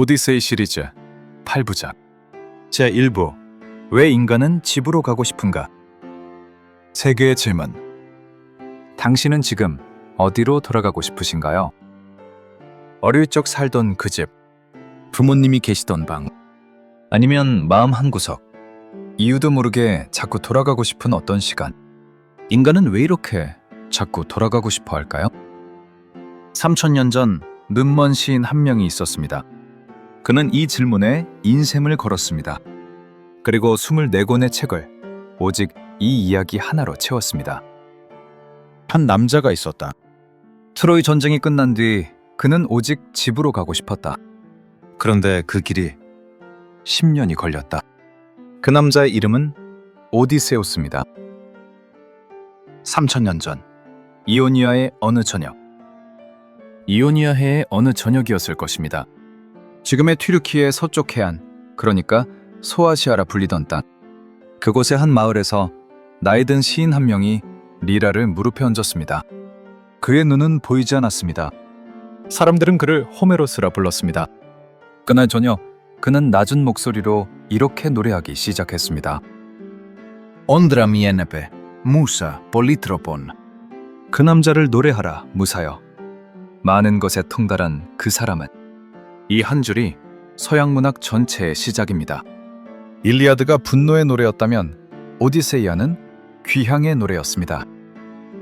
오디세이 시리즈 8부작 제1부 왜 인간은 집으로 가고 싶은가? 세 개의 질문. 당신은 지금 어디로 돌아가고 싶으신가요? 어릴 적 살던 그 집, 부모님이 계시던 방, 아니면 마음 한구석, 이유도 모르게 자꾸 돌아가고 싶은 어떤 시간. 인간은 왜 이렇게 자꾸 돌아가고 싶어 할까요? 3000년 전 눈먼 시인 한 명이 있었습니다. 그는 이 질문에 인생을 걸었습니다. 그리고 24권의 책을 오직 이 이야기 하나로 채웠습니다. 한 남자가 있었다. 트로이 전쟁이 끝난 뒤 그는 오직 집으로 가고 싶었다. 그런데 그 길이 10년이 걸렸다. 그 남자의 이름은 오디세우스입니다. 3000년 전 이오니아의 어느 저녁. 이오니아해의 어느 저녁이었을 것입니다. 지금의 튀르키의 서쪽 해안, 그러니까 소아시아라 불리던 땅. 그곳의 한 마을에서 나이 든 시인 한 명이 리라를 무릎에 얹었습니다. 그의 눈은 보이지 않았습니다. 사람들은 그를 호메로스라 불렀습니다. 그날 저녁 그는 낮은 목소리로 이렇게 노래하기 시작했습니다. 온드라 미에네페 무사 폴리트로폰. 그 남자를 노래하라 무사여. 많은 것에 통달한 그 사람은. 이 한 줄이 서양 문학 전체의 시작입니다. 일리아드가 분노의 노래였다면 오디세이아는 귀향의 노래였습니다.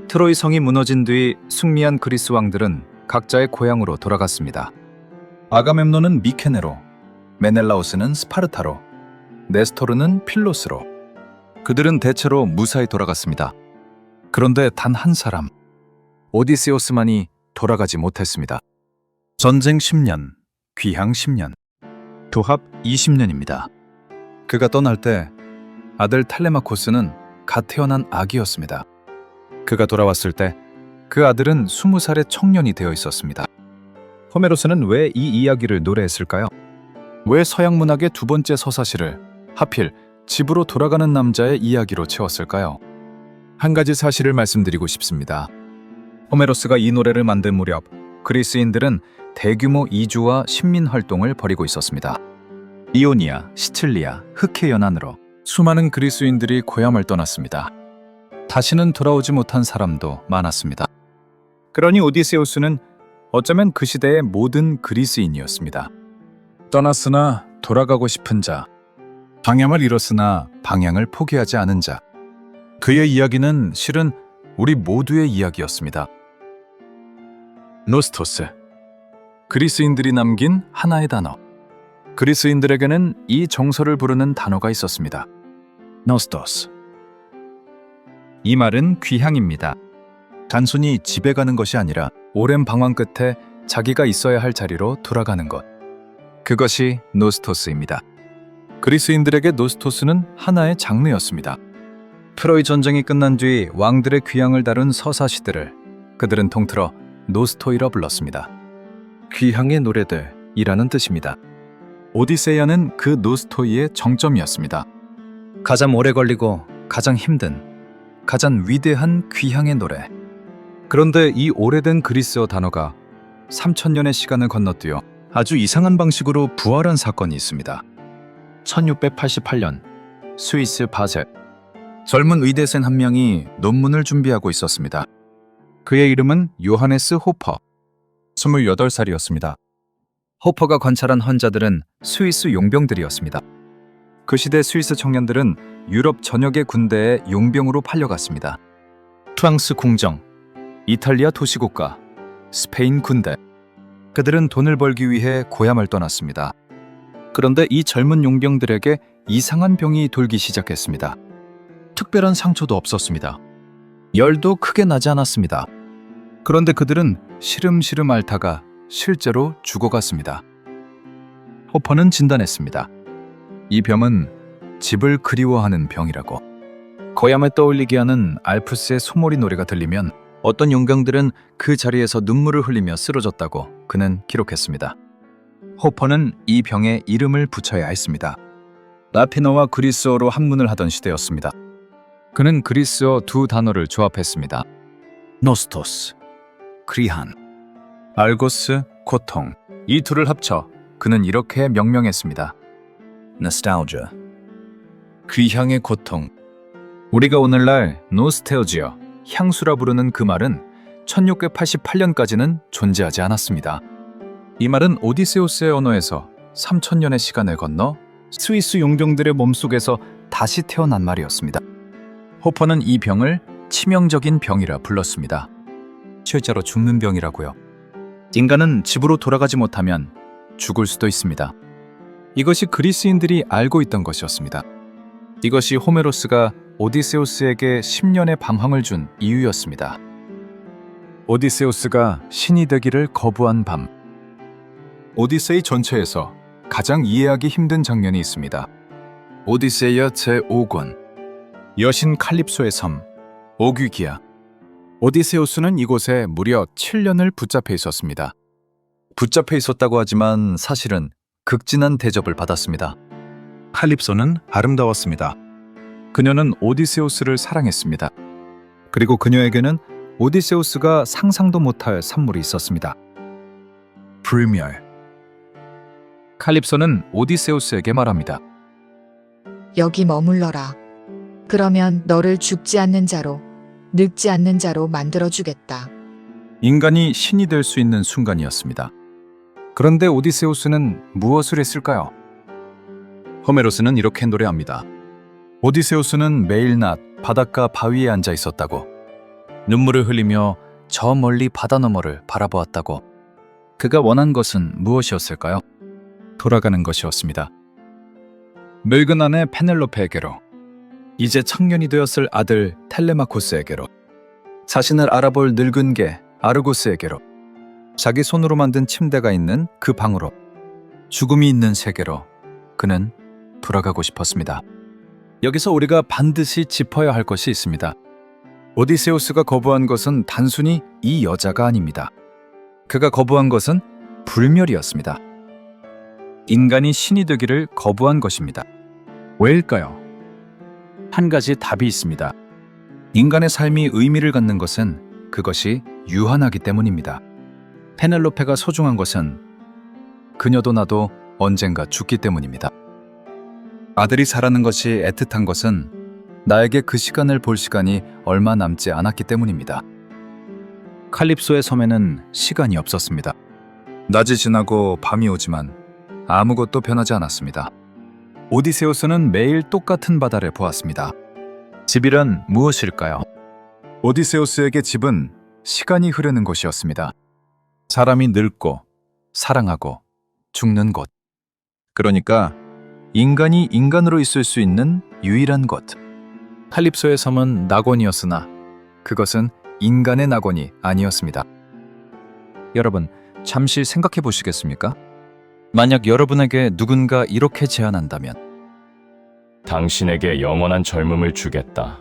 트로이 성이 무너진 뒤 승리한 그리스 왕들은 각자의 고향으로 돌아갔습니다. 아가멤논은 미케네로, 메넬라오스는 스파르타로, 네스토르는 필로스로. 그들은 대체로 무사히 돌아갔습니다. 그런데 단 한 사람, 오디세우스만이 돌아가지 못했습니다. 전쟁 10년, 귀향 10년, 도합 20년입니다. 그가 떠날 때 아들 탈레마코스는 갓 태어난 아기였습니다. 그가 돌아왔을 때 그 아들은 20살의 청년이 되어 있었습니다. 호메로스는 왜 이 이야기를 노래했을까요? 왜 서양 문학의 두 번째 서사시를 하필 집으로 돌아가는 남자의 이야기로 채웠을까요? 한 가지 사실을 말씀드리고 싶습니다. 호메로스가 이 노래를 만든 무렵 그리스인들은 대규모 이주와 식민 활동을 벌이고 있었습니다. 이오니아, 시칠리아, 흑해 연안으로 수많은 그리스인들이 고향을 떠났습니다. 다시는 돌아오지 못한 사람도 많았습니다. 그러니 오디세우스는 어쩌면 그 시대의 모든 그리스인이었습니다. 떠났으나 돌아가고 싶은 자, 방향을 잃었으나 방향을 포기하지 않은 자. 그의 이야기는 실은 우리 모두의 이야기였습니다. 노스토스, 그리스인들이 남긴 하나의 단어. 그리스인들에게는 이 정서를 부르는 단어가 있었습니다. 노스토스. 이 말은 귀향입니다. 단순히 집에 가는 것이 아니라 오랜 방황 끝에 자기가 있어야 할 자리로 돌아가는 것. 그것이 노스토스입니다. 그리스인들에게 노스토스는 하나의 장르였습니다. 트로이 전쟁이 끝난 뒤 왕들의 귀향을 다룬 서사시들을 그들은 통틀어 노스토이라 불렀습니다. 귀향의 노래들이라는 뜻입니다. 오디세이아는 그 노스토이의 정점이었습니다. 가장 오래 걸리고 가장 힘든, 가장 위대한 귀향의 노래. 그런데 이 오래된 그리스어 단어가 3000년의 시간을 건너뛰어 아주 이상한 방식으로 부활한 사건이 있습니다. 1688년 스위스 바셀. 젊은 의대생 한 명이 논문을 준비하고 있었습니다. 그의 이름은 요하네스 호퍼. 28살이었습니다. 호퍼가 관찰한 환자들은 스위스 용병들이었습니다. 그 시대 스위스 청년들은 유럽 전역의 군대에 용병으로 팔려갔습니다. 프랑스 궁정, 이탈리아 도시국가, 스페인 군대. 그들은 돈을 벌기 위해 고향을 떠났습니다. 그런데 이 젊은 용병들에게 이상한 병이 돌기 시작했습니다. 특별한 상처도 없었습니다. 열도 크게 나지 않았습니다. 그런데 그들은 시름시름 앓다가 실제로 죽어갔습니다. 호퍼는 진단했습니다. 이 병은 집을 그리워하는 병이라고. 고향을 떠올리게 하는 알프스의 소몰이 노래가 들리면 어떤 용병들은 그 자리에서 눈물을 흘리며 쓰러졌다고 그는 기록했습니다. 호퍼는 이 병에 이름을 붙여야 했습니다. 라틴어와 그리스어로 한문을 하던 시대였습니다. 그는 그리스어 두 단어를 조합했습니다. 노스토스, 크리한, 알고스, 고통. 이 둘을 합쳐 그는 이렇게 명명했습니다. Nostalgia. 귀향의 고통. 우리가 오늘날 노스텔지어, 향수라 부르는 그 말은 1688년까지는 존재하지 않았습니다. 이 말은 오디세우스의 언어에서 3000년의 시간을 건너 스위스 용병들의 몸속에서 다시 태어난 말이었습니다. 호퍼는 이 병을 치명적인 병이라 불렀습니다. 실제로 죽는 병이라고요. 인간은 집으로 돌아가지 못하면 죽을 수도 있습니다. 이것이 그리스인들이 알고 있던 것이었습니다. 이것이 호메로스가 오디세우스에게 10년의 방황을 준 이유였습니다. 오디세우스가 신이 되기를 거부한 밤. 오디세이 전체에서 가장 이해하기 힘든 장면이 있습니다. 오디세이아 제5권 여신 칼립소의 섬 오귀기아. 오디세우스는 이곳에 무려 7년을 붙잡혀 있었습니다. 붙잡혀 있었다고 하지만 사실은 극진한 대접을 받았습니다. 칼립소는 아름다웠습니다. 그녀는 오디세우스를 사랑했습니다. 그리고 그녀에게는 오디세우스가 상상도 못할 산물이 있었습니다. 불멸. 칼립소는 오디세우스에게 말합니다. 여기 머물러라. 그러면 너를 죽지 않는 자로, 늙지 않는 자로 만들어주겠다. 인간이 신이 될 수 있는 순간이었습니다. 그런데 오디세우스는 무엇을 했을까요? 호메로스는 이렇게 노래합니다. 오디세우스는 매일 낮 바닷가 바위에 앉아 있었다고. 눈물을 흘리며 저 멀리 바다 너머를 바라보았다고. 그가 원한 것은 무엇이었을까요? 돌아가는 것이었습니다. 늙은 아내 페넬로페에게로, 이제 청년이 되었을 아들 텔레마코스에게로, 자신을 알아볼 늙은 개 아르고스에게로, 자기 손으로 만든 침대가 있는 그 방으로, 죽음이 있는 세계로 그는 돌아가고 싶었습니다. 여기서 우리가 반드시 짚어야 할 것이 있습니다. 오디세우스가 거부한 것은 단순히 이 여자가 아닙니다. 그가 거부한 것은 불멸이었습니다. 인간이 신이 되기를 거부한 것입니다. 왜일까요? 한 가지 답이 있습니다. 인간의 삶이 의미를 갖는 것은 그것이 유한하기 때문입니다. 페넬로페가 소중한 것은 그녀도 나도 언젠가 죽기 때문입니다. 아들이 자라는 것이 애틋한 것은 나에게 그 시간을 볼 시간이 얼마 남지 않았기 때문입니다. 칼립소의 섬에는 시간이 없었습니다. 낮이 지나고 밤이 오지만 아무것도 변하지 않았습니다. 오디세우스는 매일 똑같은 바다를 보았습니다. 집이란 무엇일까요? 오디세우스에게 집은 시간이 흐르는 곳이었습니다. 사람이 늙고 사랑하고 죽는 곳. 그러니까 인간이 인간으로 있을 수 있는 유일한 곳. 칼립소의 섬은 낙원이었으나 그것은 인간의 낙원이 아니었습니다. 여러분, 잠시 생각해 보시겠습니까? 만약 여러분에게 누군가 이렇게 제안한다면, 당신에게 영원한 젊음을 주겠다.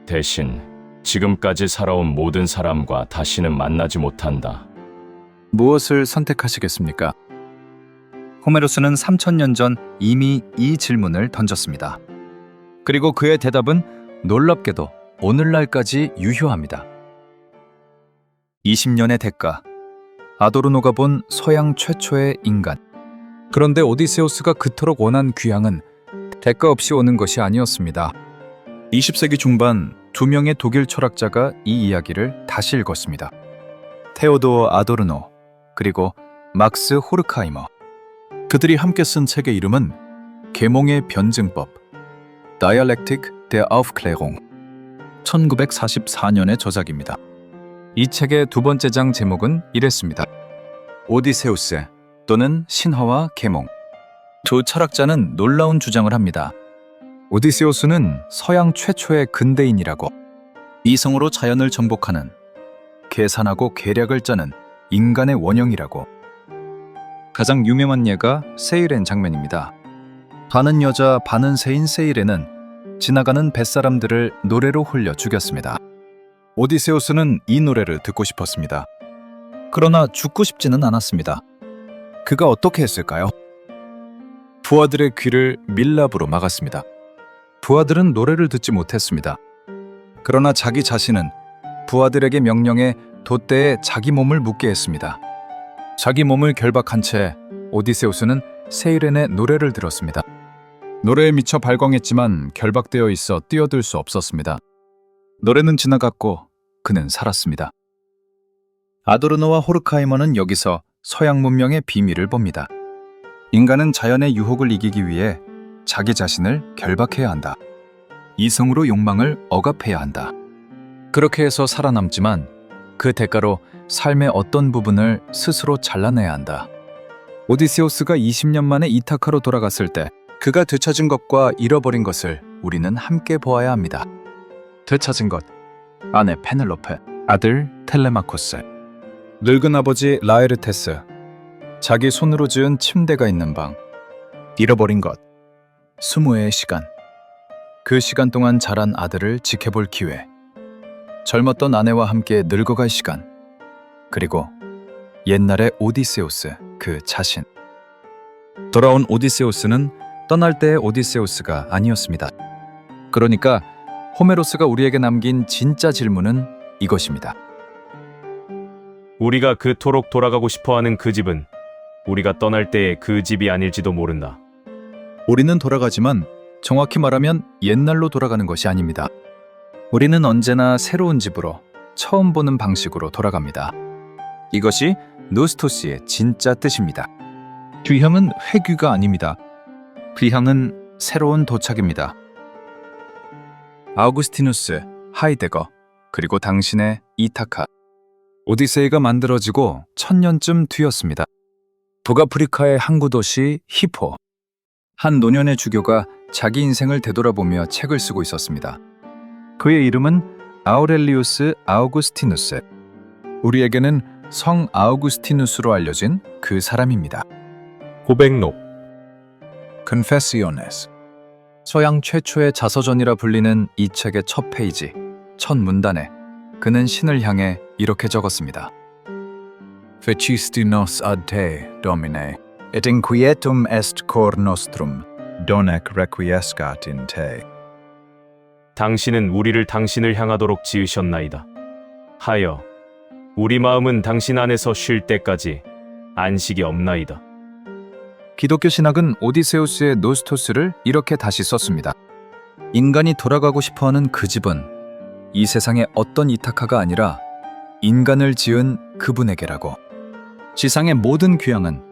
대신 지금까지 살아온 모든 사람과 다시는 만나지 못한다. 무엇을 선택하시겠습니까? 호메로스는 3000년 전 이미 이 질문을 던졌습니다. 그리고 그의 대답은 놀랍게도 오늘날까지 유효합니다. 20년의 대가. 아도르노가 본 서양 최초의 인간. 그런데 오디세우스가 그토록 원한 귀향은 대가 없이 오는 것이 아니었습니다. 20세기 중반 두 명의 독일 철학자가 이 이야기를 다시 읽었습니다. 테오도어 아도르노 그리고 막스 호르카이머. 그들이 함께 쓴 책의 이름은 계몽의 변증법 Dialectique der Aufklärung 1944년의 저작입니다. 이 책의 두 번째 장 제목은 이랬습니다. 오디세우스 또는 신화와 계몽. 두 철학자는 놀라운 주장을 합니다. 오디세우스는 서양 최초의 근대인이라고, 이성으로 자연을 정복하는, 계산하고 계략을 짜는 인간의 원형이라고. 가장 유명한 예가 세일엔 장면입니다. 반은 여자 반은 새인 세일엔은 지나가는 뱃사람들을 노래로 홀려 죽였습니다. 오디세우스는 이 노래를 듣고 싶었습니다. 그러나 죽고 싶지는 않았습니다. 그가 어떻게 했을까요? 부하들의 귀를 밀랍으로 막았습니다. 부하들은 노래를 듣지 못했습니다. 그러나 자기 자신은 부하들에게 명령해 돛대에 자기 몸을 묻게 했습니다. 자기 몸을 결박한 채 오디세우스는 세이렌의 노래를 들었습니다. 노래에 미쳐 발광했지만 결박되어 있어 뛰어들 수 없었습니다. 노래는 지나갔고 그는 살았습니다. 아도르노와 호르카이머는 여기서 서양 문명의 비밀을 봅니다. 인간은 자연의 유혹을 이기기 위해 자기 자신을 결박해야 한다. 이성으로 욕망을 억압해야 한다. 그렇게 해서 살아남지만 그 대가로 삶의 어떤 부분을 스스로 잘라내야 한다. 오디세우스가 20년 만에 이타카로 돌아갔을 때 그가 되찾은 것과 잃어버린 것을 우리는 함께 보아야 합니다. 되찾은 것, 아내 페넬로페, 아들 텔레마코스, 늙은 아버지 라에르테스, 자기 손으로 지은 침대가 있는 방, 잃어버린 것, 스무의 시간, 그 시간 동안 자란 아들을 지켜볼 기회, 젊었던 아내와 함께 늙어갈 시간, 그리고 옛날의 오디세우스 그 자신. 돌아온 오디세우스는 떠날 때의 오디세우스가 아니었습니다. 그러니까 호메로스가 우리에게 남긴 진짜 질문은 이것입니다. 우리가 그토록 돌아가고 싶어하는 그 집은 우리가 떠날 때의 그 집이 아닐지도 모른다. 우리는 돌아가지만 정확히 말하면 옛날로 돌아가는 것이 아닙니다. 우리는 언제나 새로운 집으로 처음 보는 방식으로 돌아갑니다. 이것이 노스토스의 진짜 뜻입니다. 귀향은 회귀가 아닙니다. 귀향은 새로운 도착입니다. 아우구스티누스, 하이데거, 그리고 당신의 이타카. 오디세이가 만들어지고 1000년쯤 뒤였습니다. 북아프리카의 항구 도시 히포. 한 노년의 주교가 자기 인생을 되돌아보며 책을 쓰고 있었습니다. 그의 이름은 아우렐리우스 아우구스티누스. 우리에게는 성 아우구스티누스로 알려진 그 사람입니다. 고백록. Confessiones. 서양 최초의 자서전이라 불리는 이 책의 첫 페이지, 첫 문단에 그는 신을 향해 이렇게 적었습니다. Fecisti nos ad te, Domine, et inquietum est cor nostrum, donec requiescat in te. 당신은 우리를 당신을 향하도록 지으셨나이다. 하여 우리 마음은 당신 안에서 쉴 때까지 안식이 없나이다. 기독교 신학은 오디세우스의 노스토스를 이렇게 다시 썼습니다. 인간이 돌아가고 싶어하는 그 집은 이 세상의 어떤 이타카가 아니라 인간을 지은 그분에게라고. 지상의 모든 귀향은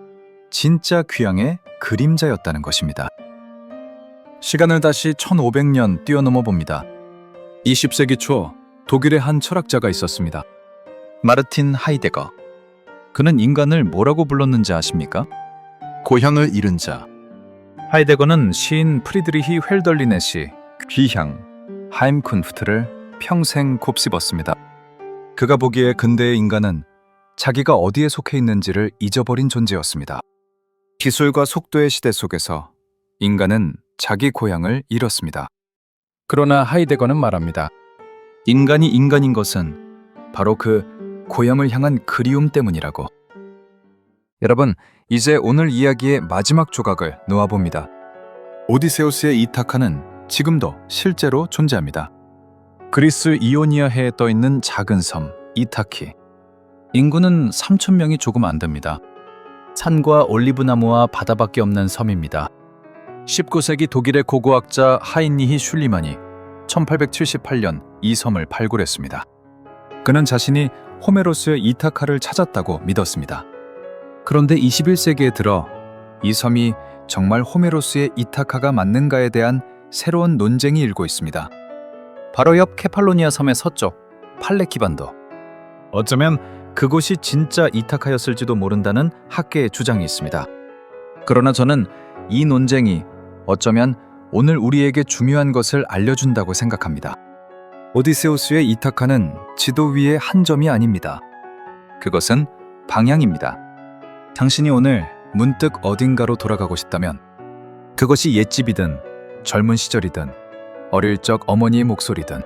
진짜 귀향의 그림자였다는 것입니다. 시간을 다시 1500년 뛰어넘어 봅니다. 20세기 초 독일의 한 철학자가 있었습니다. 마르틴 하이데거. 그는 인간을 뭐라고 불렀는지 아십니까? 고향을 잃은 자. 하이데거는 시인 프리드리히 헬덜린의 시 귀향, 하임쿤프트를 평생 곱씹었습니다. 그가 보기에 근대의 인간은 자기가 어디에 속해 있는지를 잊어버린 존재였습니다. 기술과 속도의 시대 속에서 인간은 자기 고향을 잃었습니다. 그러나 하이데거는 말합니다. 인간이 인간인 것은 바로 그 고향을 향한 그리움 때문이라고. 여러분, 이제 오늘 이야기의 마지막 조각을 놓아봅니다. 오디세우스의 이타카는 지금도 실제로 존재합니다. 그리스 이오니아해에 떠있는 작은 섬 이타키. 인구는 3,000명이 조금 안 됩니다. 산과 올리브나무와 바다밖에 없는 섬입니다. 19세기 독일의 고고학자 하인리히 슐리만이 1878년 이 섬을 발굴했습니다. 그는 자신이 호메로스의 이타카를 찾았다고 믿었습니다. 그런데 21세기에 들어 이 섬이 정말 호메로스의 이타카가 맞는가에 대한 새로운 논쟁이 일고 있습니다. 바로 옆 케팔로니아 섬의 서쪽 팔레키반도. 어쩌면 그곳이 진짜 이타카였을지도 모른다는 학계의 주장이 있습니다. 그러나 저는 이 논쟁이 어쩌면 오늘 우리에게 중요한 것을 알려준다고 생각합니다. 오디세우스의 이타카는 지도 위의 한 점이 아닙니다. 그것은 방향입니다. 당신이 오늘 문득 어딘가로 돌아가고 싶다면 그것이 옛집이든 젊은 시절이든 어릴 적 어머니의 목소리든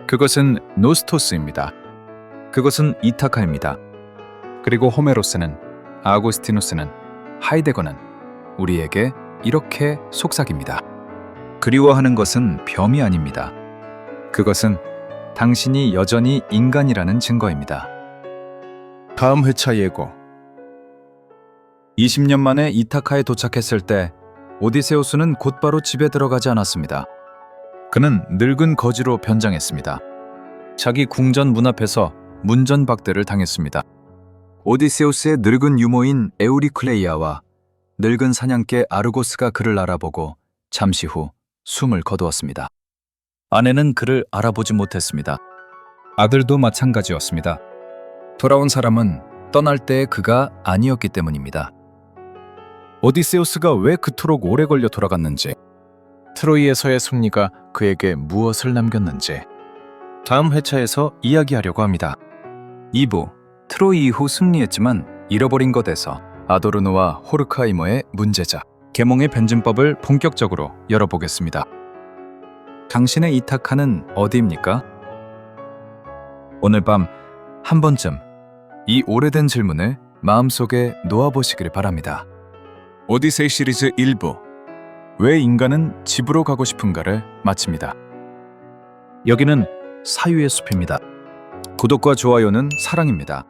그것은 노스토스입니다. 그것은 이타카입니다. 그리고 호메로스는, 아우구스티누스는, 하이데거는 우리에게 이렇게 속삭입니다. 그리워하는 것은 병이 아닙니다. 그것은 당신이 여전히 인간이라는 증거입니다. 다음 회차 예고. 20년 만에 이타카에 도착했을 때 오디세우스는 곧바로 집에 들어가지 않았습니다. 그는 늙은 거지로 변장했습니다. 자기 궁전 문 앞에서 문전박대를 당했습니다. 오디세우스의 늙은 유모인 에우리클레이아와 늙은 사냥개 아르고스가 그를 알아보고 잠시 후 숨을 거두었습니다. 아내는 그를 알아보지 못했습니다. 아들도 마찬가지였습니다. 돌아온 사람은 떠날 때의 그가 아니었기 때문입니다. 오디세우스가 왜 그토록 오래 걸려 돌아갔는지, 트로이에서의 승리가 그에게 무엇을 남겼는지 다음 회차에서 이야기하려고 합니다. 2부, 트로이 이후 승리했지만 잃어버린 것에서 아도르노와 호르크하이머의 문제작, 계몽의 변증법을 본격적으로 열어보겠습니다. 당신의 이타카는 어디입니까? 오늘 밤 한 번쯤 이 오래된 질문을 마음속에 놓아보시길 바랍니다. 오디세이 시리즈 1부, 왜 인간은 집으로 가고 싶은가를 마칩니다. 여기는 사유의 숲입니다. 구독과 좋아요는 사랑입니다.